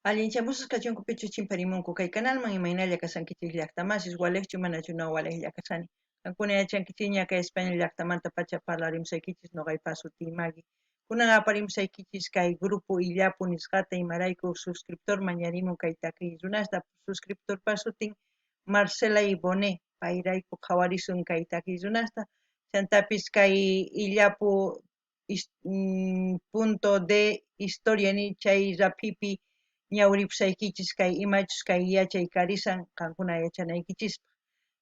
Allinchamusas kachunku pichu chimparimunku kay canalman imaynalla kasankichik llaqtamasis walejchu manachu no walejlla kasani. Kankuna yachankichik ña kay España llaqtamanta pacha parlarimsaykichis noqaypa suti Magui. Kunan aparimsaykichis kay grupo illapu nisqata imarayku suscriptor mañarimun kay takiy runasta. Suscriptorpa sutin Marcela Iboné payrayku qhawarisun kay takiy runasta. Chantapis kay illapu punto de historia ni chay rapipi ñawripusaykichis kay imachus kay yachay karisan qankuna yachanaykichis.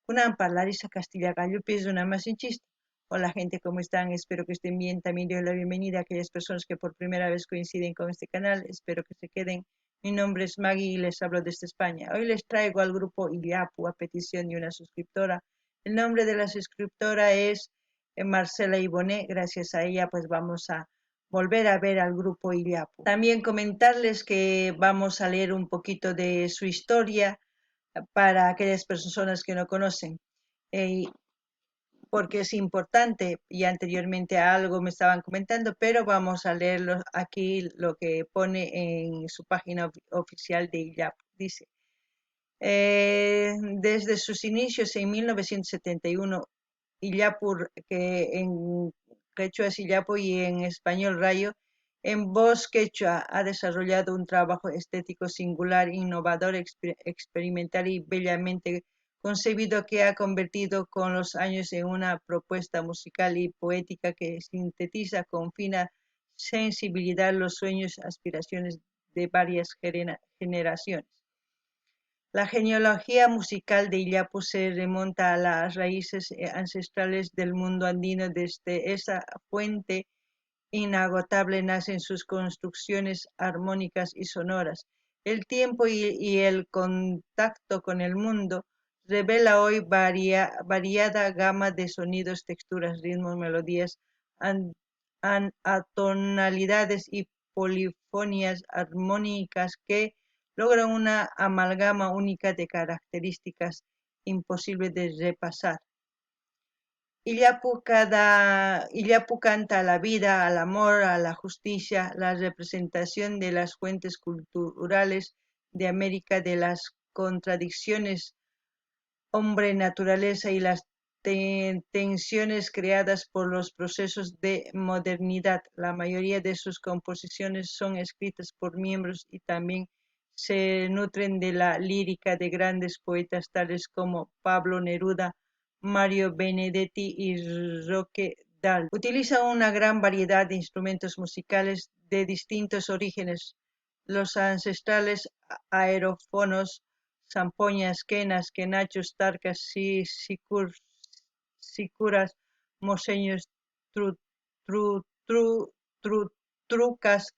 Kunan parlarisa Castilla Gallupis una masinchista. Hola gente, ¿cómo están? Espero que estén bien. También doy la bienvenida a aquellas personas que por primera vez coinciden con este canal. Espero que se queden. Mi nombre es Maggie y les hablo desde España. Hoy les traigo al grupo Iliapu a petición de una suscriptora. El nombre de la suscriptora es Marcela Iboné. Gracias a ella pues vamos a volver a ver al grupo Iliapu. También comentarles que vamos a leer un poquito de su historia para aquellas personas que no conocen, eh, porque es importante y anteriormente algo me estaban comentando, pero vamos a leerlo aquí lo que pone en su página oficial de ILAP. Dice, desde sus inicios en 1971, Illapur, que en quechua es Illapu y en español Rayo, en voz quechua ha desarrollado un trabajo estético singular, innovador, experimental y bellamente concebido que ha convertido con los años en una propuesta musical y poética que sintetiza con fina sensibilidad los sueños, aspiraciones de varias generaciones. La genealogía musical de Illapu se remonta a las raíces ancestrales del mundo andino. Desde esa fuente inagotable nacen sus construcciones armónicas y sonoras. El tiempo y el contacto con el mundo revela hoy variada gama de sonidos, texturas, ritmos, melodías, atonalidades y polifonías armónicas que logran una amalgama única de características imposible de repasar. Illapu canta a la vida, al amor, a la justicia, la representación de las fuentes culturales de América, de las contradicciones hombre-naturaleza y las tensiones creadas por los procesos de modernidad. La mayoría de sus composiciones son escritas por miembros y también se nutren de la lírica de grandes poetas tales como Pablo Neruda, Mario Benedetti y Roque Dal. Utiliza una gran variedad de instrumentos musicales de distintos orígenes, los ancestrales aerófonos, zampoñas, quenas, quenachos, tarcas, sicuras, moseños, tru, tru, tru, trucas,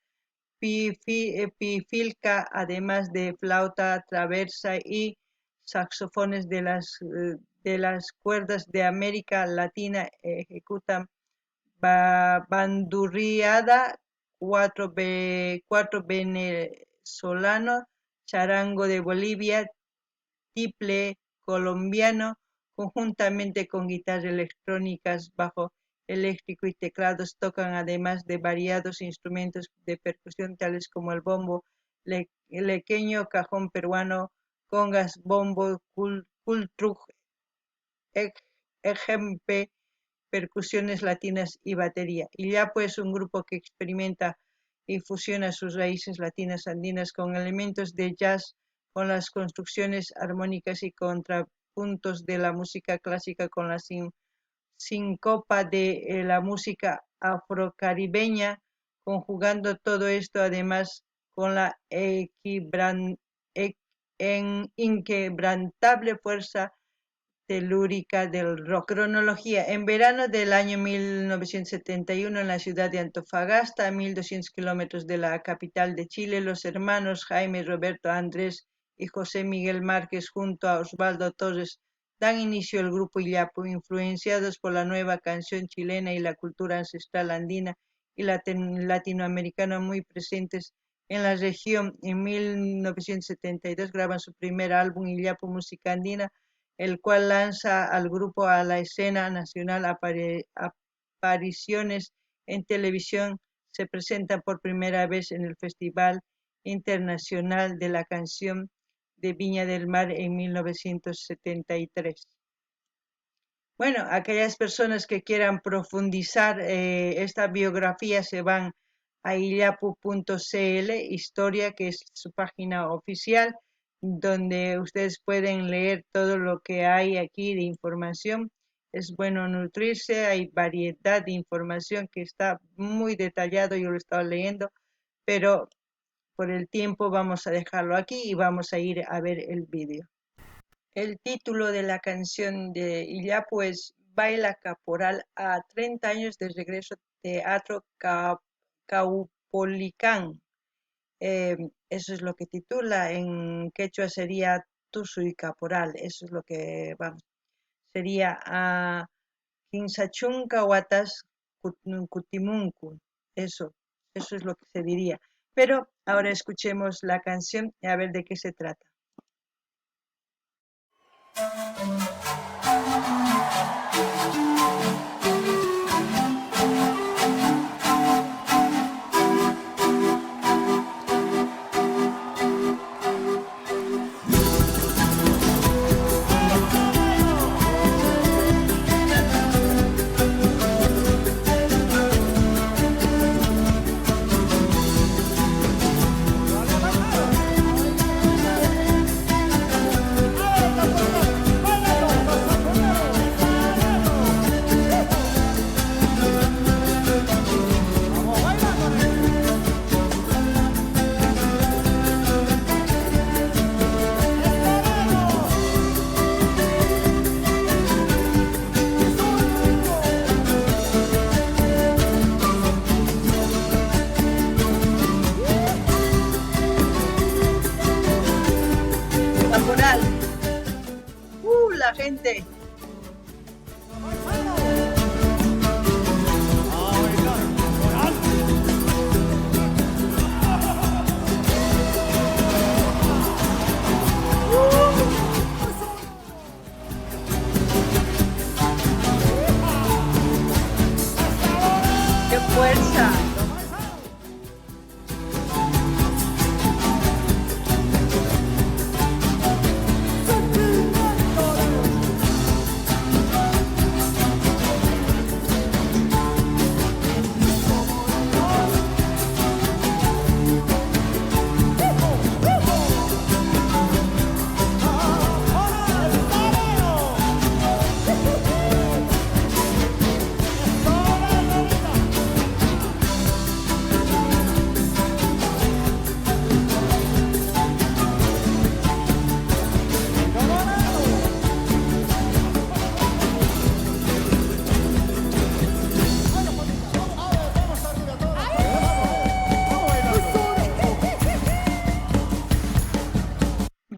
pifilca, además de flauta traversa y saxofones de las cuerdas de América Latina ejecutan bandurriada, cuatro venezolano, charango de Bolivia, tiple colombiano, conjuntamente con guitarras electrónicas, bajo eléctrico y teclados, tocan además de variados instrumentos de percusión tales como el bombo, lequeño, cajón peruano, congas, bombo, cultruj, ejempe, percusiones latinas y batería. Y ya pues un grupo que experimenta y fusiona sus raíces latinas andinas con elementos de jazz, con las construcciones armónicas y contrapuntos de la música clásica, con la sincopa de la música afrocaribeña, conjugando todo esto además con la inquebrantable fuerza telúrica del rock. Cronología. En verano del año 1971, en la ciudad de Antofagasta, a 1200 kilómetros de la capital de Chile, los hermanos Jaime, Roberto, Andrés y José Miguel Márquez, junto a Osvaldo Torres, dan inicio al grupo Illapu, influenciados por la nueva canción chilena y la cultura ancestral andina y latinoamericana muy presentes en la región. En 1972 graban su primer álbum, Illapu Música Andina, el cual lanza al grupo a la escena nacional. Apariciones en televisión, se presentan por primera vez en el Festival Internacional de la Canción de Viña del Mar en 1973. Bueno, aquellas personas que quieran profundizar esta biografía se van a illapu.cl, Historia, que es su página oficial, donde ustedes pueden leer todo lo que hay aquí de información. Es bueno nutrirse, hay variedad de información que está muy detallado, yo lo he estado leyendo, pero por el tiempo vamos a dejarlo aquí y vamos a ir a ver el vídeo. El título de la canción de Illapu es Baila Caporal a 30 años de regreso Teatro Caupolicán. Eso es lo que titula, en quechua sería Tusuy Caporal, eso es lo que vamos, sería a Kinsachunca Watas Kutimunku, eso es lo que se diría. Pero ahora escuchemos la canción y a ver de qué se trata. Caporal. La gente. ¡Qué fuerza!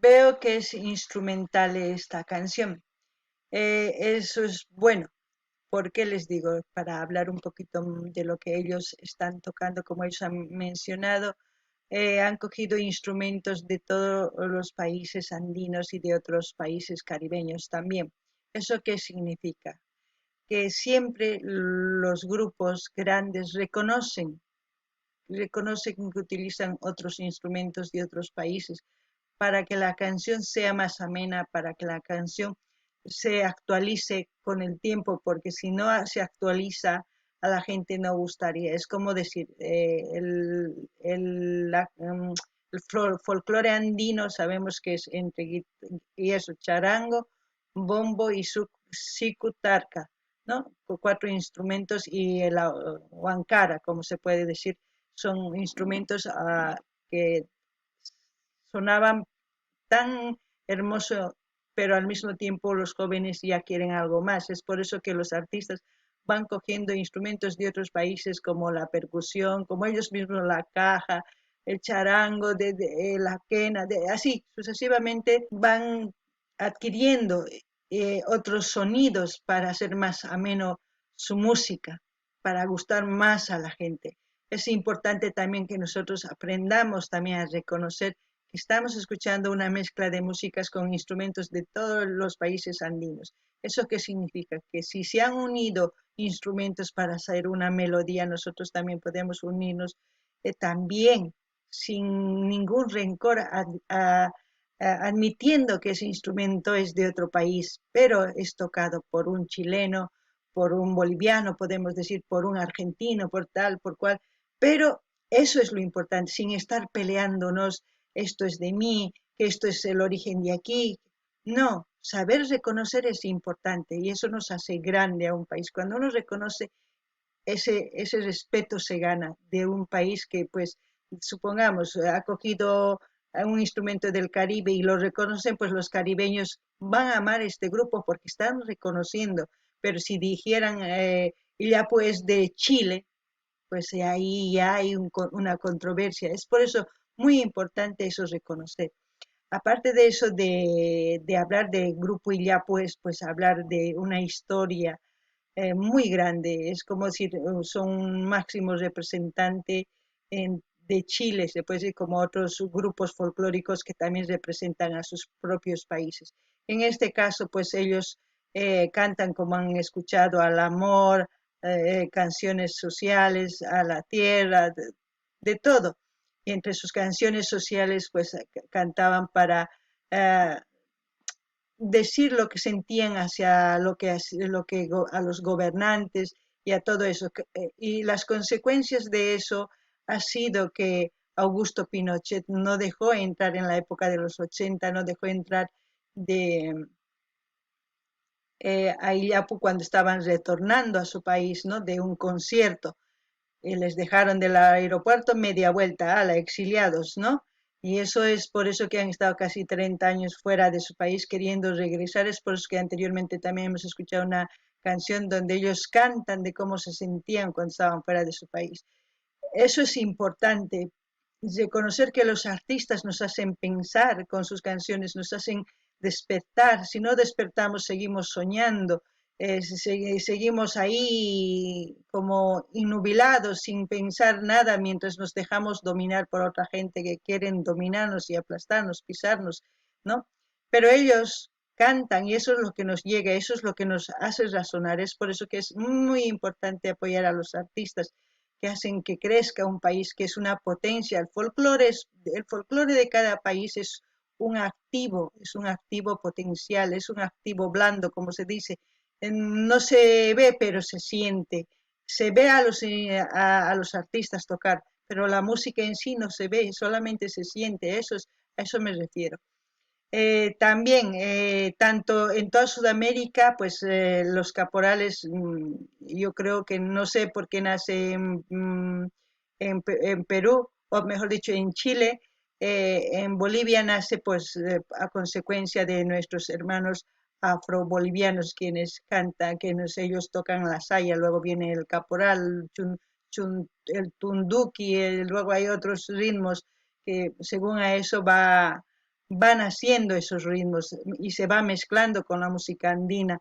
Veo que es instrumental esta canción. Eso es bueno. ¿Por qué les digo? Para hablar un poquito de lo que ellos están tocando, como ellos han mencionado, han cogido instrumentos de todos los países andinos y de otros países caribeños también. ¿Eso qué significa? Que siempre los grupos grandes reconocen que utilizan otros instrumentos de otros países para que la canción sea más amena, para que la canción se actualice con el tiempo, porque si no se actualiza, a la gente no gustaría. Es como decir, el folclore andino sabemos que es entre y eso, charango, bombo y sicutarca, ¿no? Con 4 instrumentos y el huancara, como se puede decir, son instrumentos que sonaban tan hermoso, pero al mismo tiempo los jóvenes ya quieren algo más. Es por eso que los artistas van cogiendo instrumentos de otros países como la percusión, como ellos mismos la caja, el charango, la quena, así sucesivamente van adquiriendo otros sonidos para hacer más ameno su música, para gustar más a la gente. Es importante también que nosotros aprendamos también a reconocer que estamos escuchando una mezcla de músicas con instrumentos de todos los países andinos. ¿Eso qué significa? Que si se han unido instrumentos para hacer una melodía, nosotros también podemos unirnos también sin ningún rencor, admitiendo que ese instrumento es de otro país, pero es tocado por un chileno, por un boliviano, podemos decir, por un argentino, por tal, por cual, pero eso es lo importante, sin estar peleándonos, esto es de mí, que esto es el origen de aquí. No, saber reconocer es importante y eso nos hace grande a un país. Cuando uno reconoce ese respeto se gana de un país que, pues, supongamos, ha cogido a un instrumento del Caribe y lo reconocen, pues los caribeños van a amar este grupo porque están reconociendo. Pero si dijeran, ya pues de Chile, pues ahí ya hay una controversia. Es por eso muy importante eso reconocer. Aparte de eso, de hablar del grupo Illá, pues hablar de una historia muy grande. Es como decir, son un máximo representante de Chile, se puede decir, como otros grupos folclóricos que también representan a sus propios países. En este caso, pues ellos cantan, como han escuchado, al amor, canciones sociales, a la tierra, de todo. Y entre sus canciones sociales, pues cantaban para eh, decir lo que sentían hacia a los gobernantes y a todo eso. Y las consecuencias de eso ha sido que Augusto Pinochet no dejó entrar en la época de los 80, no dejó entrar de a Illapu cuando estaban retornando a su país, ¿no? De un concierto. Les dejaron del aeropuerto media vuelta, a la exiliados, ¿no? Y eso es por eso que han estado casi 30 años fuera de su país queriendo regresar. Es por eso que anteriormente también hemos escuchado una canción donde ellos cantan de cómo se sentían cuando estaban fuera de su país. Eso es importante, reconocer que los artistas nos hacen pensar con sus canciones, nos hacen despertar. Si no despertamos, seguimos soñando, seguimos ahí como innubilados, sin pensar nada, mientras nos dejamos dominar por otra gente que quieren dominarnos y aplastarnos, pisarnos, ¿no? Pero ellos cantan y eso es lo que nos llega, eso es lo que nos hace razonar. Es por eso que es muy importante apoyar a los artistas que hacen que crezca un país, que es una potencia. El folclore de cada país es un activo potencial, es un activo blando, como se dice. No se ve, pero se siente. Se ve a los artistas tocar, pero la música en sí no se ve, solamente se siente. A eso me refiero. También, tanto en toda Sudamérica, pues los caporales, yo creo que no sé por qué nace en Perú, o mejor dicho, en Chile, en Bolivia nace pues a consecuencia de nuestros hermanos afrobolivianos quienes cantan, quienes ellos tocan la saya, luego viene el caporal, el tunduki, luego hay otros ritmos que según a eso van haciendo esos ritmos y se va mezclando con la música andina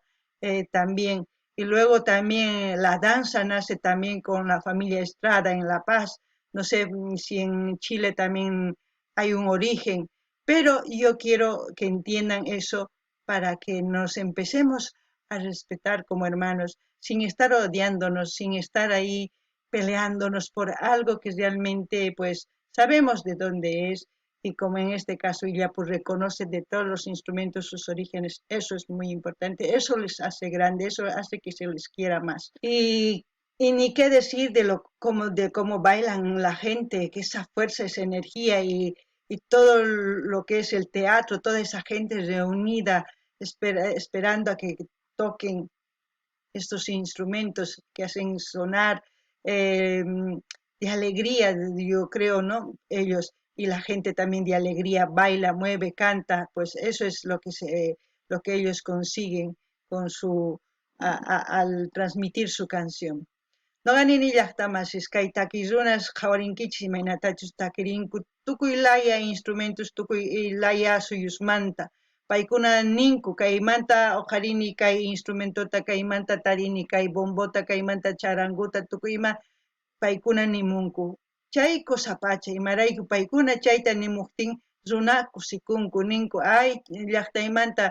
también. Y luego también la danza nace también con la familia Estrada en La Paz. No sé si en Chile también hay un origen, pero yo quiero que entiendan eso para que nos empecemos a respetar como hermanos, sin estar odiándonos, sin estar ahí peleándonos por algo que realmente pues sabemos de dónde es y como en este caso ella pues reconoce de todos los instrumentos sus orígenes, eso es muy importante, eso les hace grande, eso hace que se les quiera más. Y ni qué decir de cómo bailan la gente, que esa fuerza, esa energía y todo lo que es el teatro, toda esa gente reunida esperando a que toquen estos instrumentos que hacen sonar eh, de alegría, yo creo, ¿no? Ellos y la gente también de alegría baila, mueve, canta, pues eso es lo que ellos consiguen con al transmitir su canción. Noqanini llaqtamasiskay takirunas qhawarinkichis imaynatachus takirinku tukuy laya instrumentos tukuy laya suyusmanta paykuna ninku kaymanta oqarini kay instrumentota kaymanta tarini kay bombota kaymanta charanguta tukuyma paykuna nimunku chay kusapacha imarayku paykuna chayta nimuqtin runa kusikunku ninku ay llaqtaymanta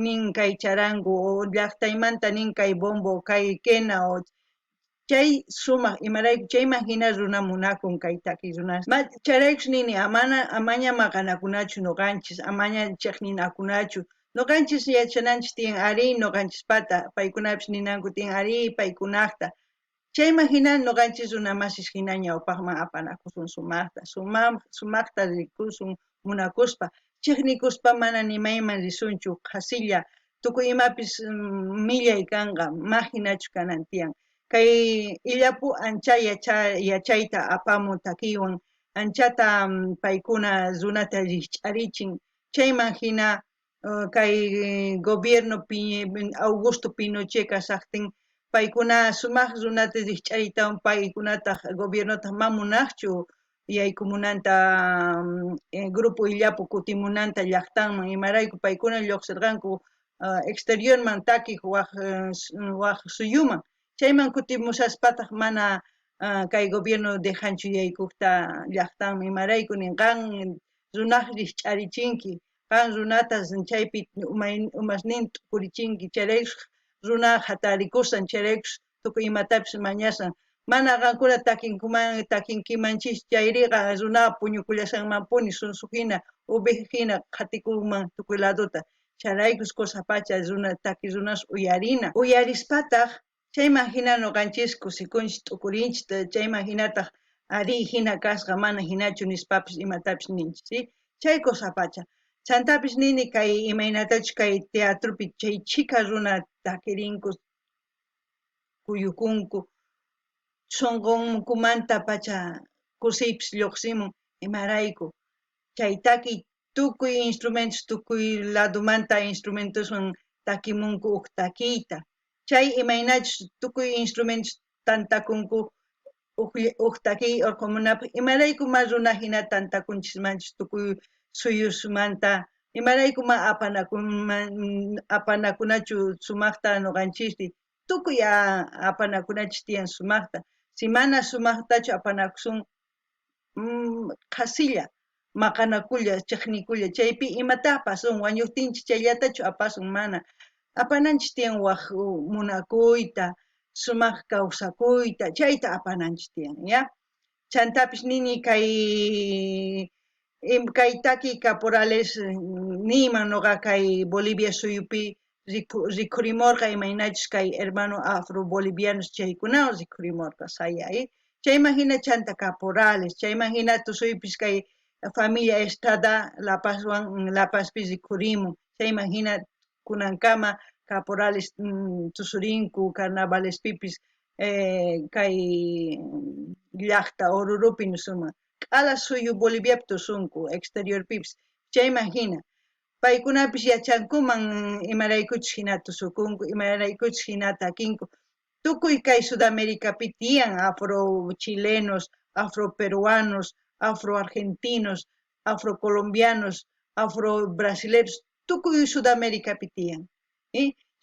nin kay charangu o llaqtaymanta nin kay bombo kay quena o chay sumaq imarayku chayman hina runa munakun kay taki runas charaykush nini amaña maqanakunachu nuqanchis amaña chiqninakunachu nuqanchis yachananchis tiyan ari nuqanchispata paykunapish ninanku tiyan ari paykunaqta chayman hina nuqanchis runa masis hina ñawpaqman apanakusun sumaqta rikusun munakuspa chiqnikuspa mana nimayman risunchu qhasilla tukuy imapis millay kanqa mahinachu kanan tiyan kay illapu ancha yachayta apamun takiwan anchata paykuna runata rikch'arichin chayman hina kay gobierno Augusto Pinochet kasaqtin paykuna sumaq runata rikch'aritawan paykunataq gobiernotaj mamunaqchu yaykumunanta grupo illapu kutimunanta llaqtanman imarayku paykuna lluqsirqanku exteriorman takiq waq suyuman chayman kutimushaspataj mana kay gobierno dejanchu yaykuqta llaqtanman imarayku ninqan runaq rikch'arichinki qan runatas chaypi umasninta t'ukurichinki chayraykus runa hatarikushan chayraykus tukuy imatapis mañashan mana qankuna takinkimanchis chayriqa runa puñukullashanmanpuni sunsuhina ubejahina qhatikunman tukuy laduta chayraykus kusapacha runa taki runas uyarispataq chayman hina nuqanchis kusikunchis t'ukurinchis chayman hinataq ari hina kasqa mana hinachu nispapis imatapis ninchis ¿sí? Chay kusapacha chantapis nini kay imaynatachus kay teatropi chay chika runa takirinku kuyukunku sunqunkumanta pacha kusiypis lluqsimun imarayku chay taki tukuy instrumentos tukuy ladumanta instrumentoswan takimunku uq takiyta chay imaynachus tukuy instrumentos tantakunku uq takiy urqumunapaq imarayku ma runa hina tantakunchismanchus tukuy suyusmanta imarayku ma apanakunachu sumaqta nuqanchispi tukuy apanakunachis tiyan sumaqta si mana sumaqtachu apanakusun qhasilla maqanakulla chiqnikulla chaypi imatapas apasun wañuqtinchis chayllatachu apasun mana apananchis tiyan waq munakuyta sumaq kawsakuyta chayta apananchis tiyan ya chantapis nini kay taki caporales niyman nuqa kay Bolivia suyupi rikhurimurqa imaynachus kay hermano afro bolivianos chaykunawan rikhurimurqa saya chayman hina chanta caporales chayman hina tusuypis kay familia Estrada La Pazpi rikhurimun chayman hina kunankama caporales tusurinku carnavalespipis kay llaqta Orurupi nisuma k'ala suyu Boliviapi tusunku exteriorpipis chayman hina paykunapis yachankuman imaraykuchus hina tusukunku imaraykuchus hina takinku tukuy kay Sudamericapi tiyan afro chilenos afro peruanos afro argentinos afro colombianos afro brasileros tukuy Sudamericapi tiyan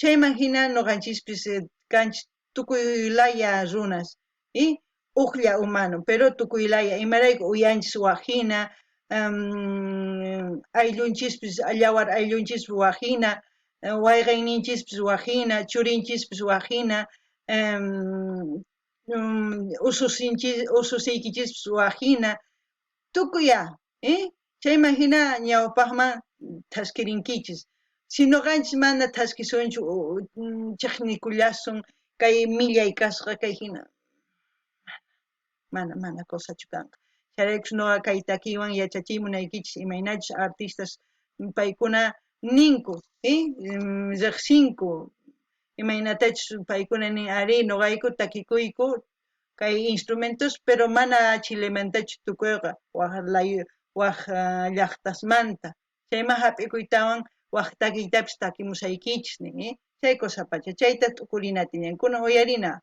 chayman hina nuqanchispis kanchis tukuy laya runas uqlla humano pero tukuy laya imarayku uyanchis waqhina ayllunchispis yawar ayllunchispis waqhina wayqayninchispis waqhina churinchispis waqhina ususiykichispis waqhina tukuya chayman hina ñawpaqman thaskirinkichis si nuqanchis mana thaskisunchu chiqnikullasun kay millay kasqa kay hina mana kusachu kanqa chayraykush nuqa kay takiwan yachachimunaykichis imaynachus artistas paykuna ninku riqsinku imaynatachus paykuna nin ari nuqayku takikuyku kay instrumentos pero mana Chilemantachu tukuyqa waq llaqtasmanta chayman hap'ikuytawan waq takiytapis takimushaykichis nin chay kusapacha chayta t'ukurina tiyan kunan uyarina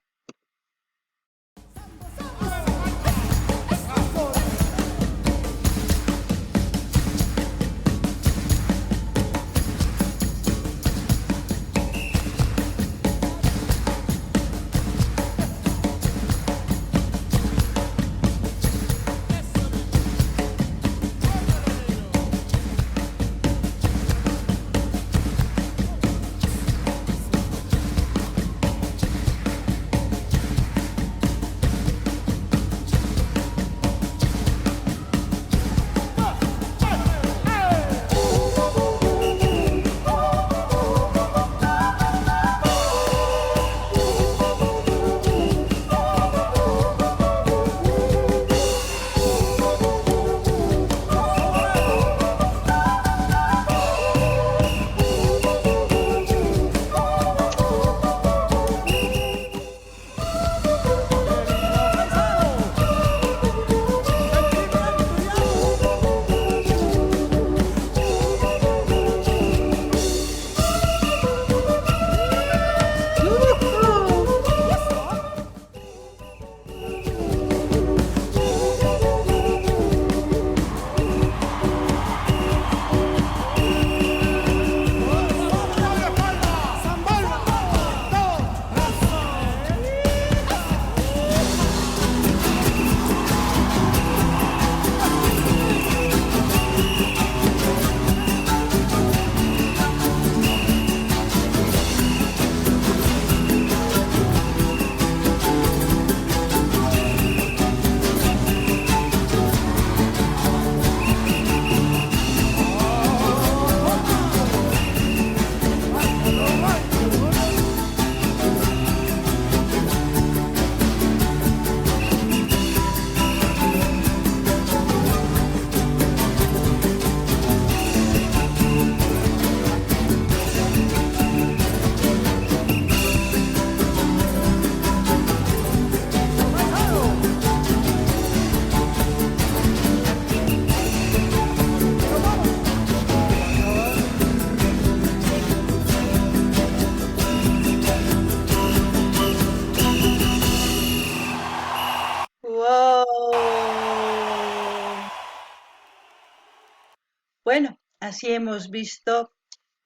Bueno, así hemos visto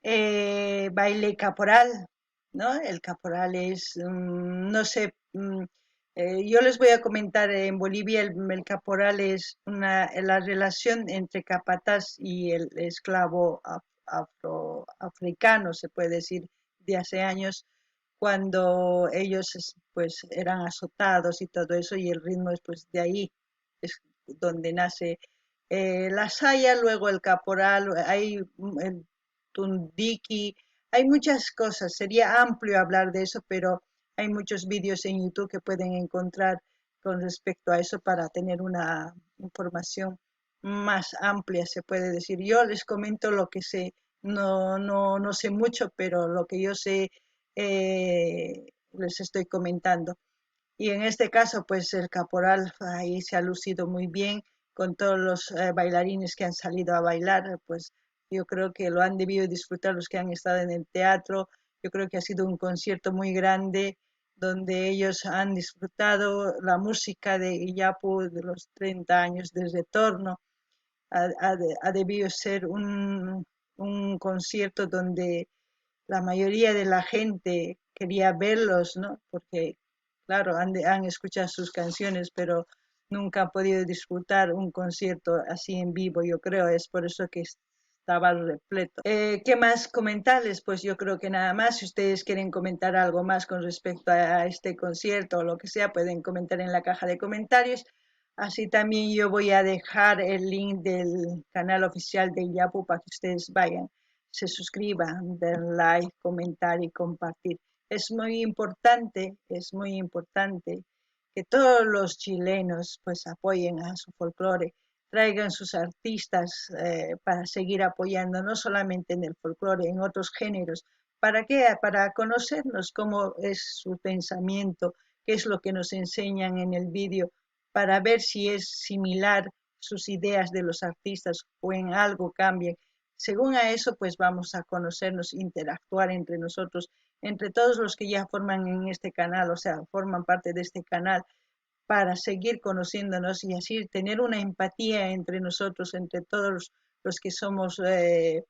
baile caporal, ¿no? El caporal es, no sé, yo les voy a comentar, en Bolivia el caporal es la relación entre capataz y el esclavo afroafricano, se puede decir, de hace años, cuando ellos pues eran azotados y todo eso, y el ritmo es pues de ahí, es donde nace la saya, luego el caporal, hay el tundiki, hay muchas cosas. Sería amplio hablar de eso, pero hay muchos vídeos en YouTube que pueden encontrar con respecto a eso para tener una información más amplia, se puede decir. Yo les comento lo que sé, no sé mucho, pero lo que yo sé les estoy comentando. Y en este caso, pues el caporal ahí se ha lucido muy bien con todos los bailarines que han salido a bailar, pues yo creo que lo han debido disfrutar los que han estado en el teatro. Yo creo que ha sido un concierto muy grande donde ellos han disfrutado la música de Iyapu de los 30 años de retorno. Ha debido ser un concierto donde la mayoría de la gente quería verlos, ¿no? Porque, claro, han escuchado sus canciones, pero nunca han podido disfrutar un concierto así en vivo, yo creo, es por eso que estaba repleto. ¿Qué más comentarles? Pues yo creo que nada más, si ustedes quieren comentar algo más con respecto a este concierto o lo que sea, pueden comentar en la caja de comentarios. Así también yo voy a dejar el link del canal oficial de Yapu para que ustedes vayan, se suscriban, den like, comentar y compartir. Es muy importante que todos los chilenos pues apoyen a su folclore, traigan sus artistas para seguir apoyando, no solamente en el folclore, en otros géneros. ¿Para qué? Para conocernos cómo es su pensamiento, qué es lo que nos enseñan en el vídeo, para ver si es similar sus ideas de los artistas o en algo cambian. Según a eso, pues vamos a conocernos, interactuar entre nosotros, entre todos los que ya forman en este canal, o sea, forman parte de este canal, para seguir conociéndonos y así tener una empatía entre nosotros, entre todos los que somos de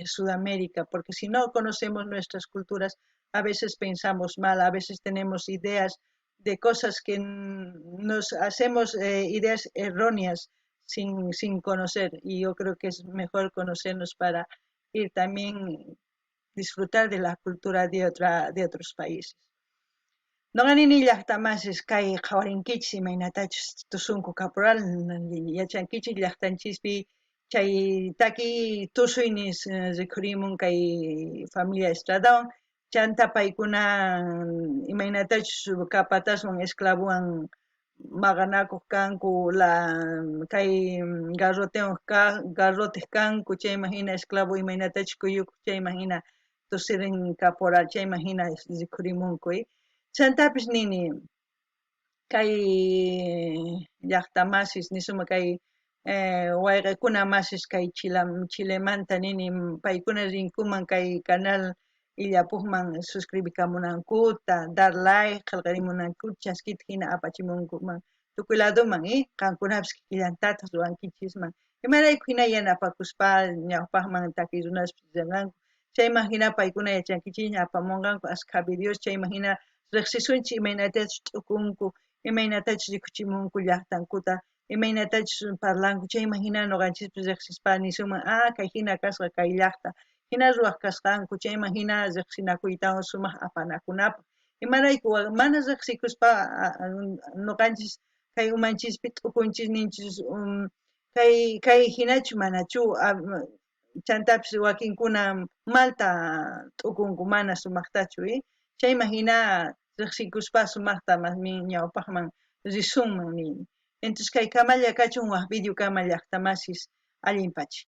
Sudamérica, porque si no conocemos nuestras culturas, a veces pensamos mal, a veces tenemos ideas de cosas que nos hacemos ideas erróneas sin conocer, y yo creo que es mejor conocernos para ir también disfrutar de la cultura de otros países. Noqanini llaqtamasis kay qhawarinkichis imaynatachus tusunku caporal yachankichis llaqtanchispi chay taki tusuynis rikhurimun kay familia Estradawan chanta paykuna imaynatachus capataswan esclavuwan maqanakuq kanku kay garrotes kanku chayman hina esclavo imaynatachus kuyukuq chayman hina tusirin caporal chayman hina rikhurimunku chantapis nini kay llaqta masis nisuma kay wayqikuna masis kay Chilemanta nini paykuna rinkuman kay canal Illapuqman suscribikamunankuta, dar like qillqarimunankuta chaskita hina apachimunkuman tukuy ladoman qankunapis kikillantatas ruwankichisman imarayku hina yanapakuspa ñawpaqman takiy runaspis riranqanku chayman hina paykuna yachankichikña apamunqanku ashka videos chayman hina riqsisunchik imaynatachus t'ukunku imaynatachus rikuchimunku llaqtankuta imaynatachus parlanku chayman hina ñuqanchikpis riqsispa nisunman kay hina kasqa kay llaqta hina ruwaq kasqanku chayman hina riqsinakuytawan sumaq apanakunapaq imarayku mana riqsikuspa ñuqanchis kay umanchikpi t'ukunchis ninchis kay hinachu manachu chantapis wakinkuna malta t'ukunku mana sumaqtachu chayman hina riqsikuspa sumaqta masmi ñawpaqman risunman nini. Entonces kay kamalla kachun waq video kama llaqta masis allinpachik.